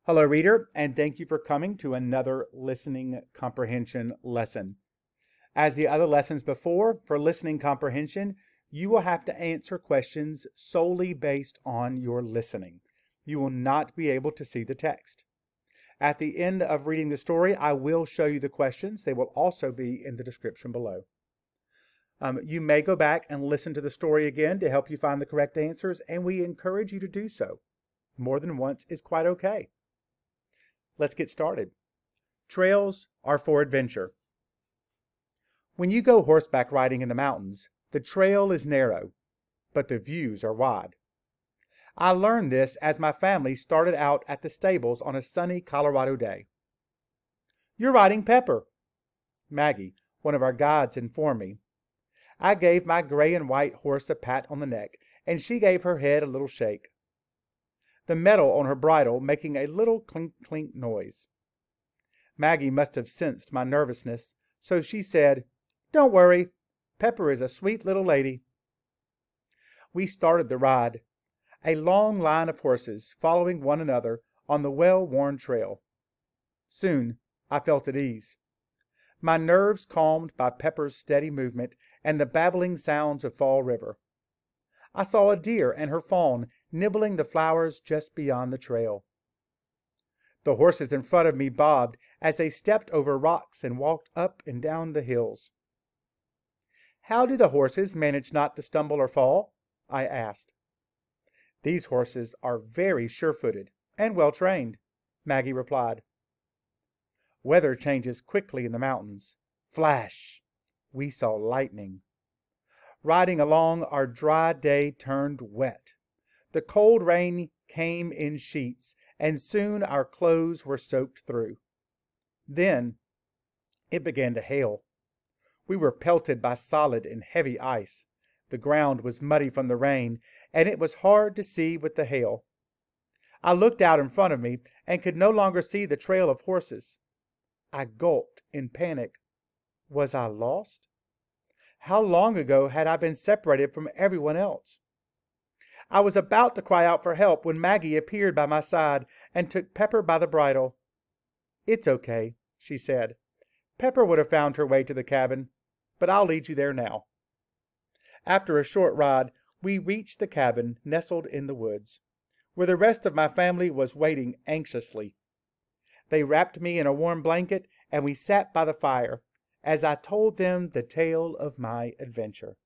Hello, reader, and thank you for coming to another listening comprehension lesson. As the other lessons before, for listening comprehension, you will have to answer questions solely based on your listening. You will not be able to see the text. At the end of reading the story, I will show you the questions. They will also be in the description below. You may go back and listen to the story again to help you find the correct answers, and we encourage you to do so. More than once is quite okay. Let's get started. Trails are for adventure. When you go horseback riding in the mountains, the trail is narrow, but the views are wide. I learned this as my family started out at the stables on a sunny Colorado day. "You're riding Pepper," Maggie, one of our guides, informed me. I gave my gray and white horse a pat on the neck, and she gave her head a little shake, the metal on her bridle making a little clink-clink noise. Maggie must have sensed my nervousness, so she said, "Don't worry, Pepper is a sweet little lady." We started the ride, a long line of horses following one another on the well-worn trail. Soon I felt at ease, my nerves calmed by Pepper's steady movement and the babbling sounds of Fall River. I saw a deer and her fawn nibbling the flowers just beyond the trail. The horses in front of me bobbed as they stepped over rocks and walked up and down the hills. "How do the horses manage not to stumble or fall?" I asked. "These horses are very sure-footed and well-trained," Maggie replied. Weather changes quickly in the mountains. Flash! We saw lightning. Riding along, our dry day turned wet. The cold rain came in sheets, and soon our clothes were soaked through. Then it began to hail. We were pelted by solid and heavy ice. The ground was muddy from the rain, and it was hard to see with the hail. I looked out in front of me and could no longer see the trail of horses. I gulped in panic. Was I lost? How long ago had I been separated from everyone else? I was about to cry out for help when Maggie appeared by my side and took Pepper by the bridle. "It's okay," she said. "Pepper would have found her way to the cabin, but I'll lead you there now." After a short ride, we reached the cabin nestled in the woods, where the rest of my family was waiting anxiously. They wrapped me in a warm blanket, and we sat by the fire as I told them the tale of my adventure.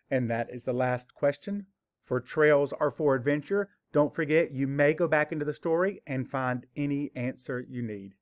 And that is the last question for Trails Are for Adventure. Don't forget, you may go back into the story and find any answer you need.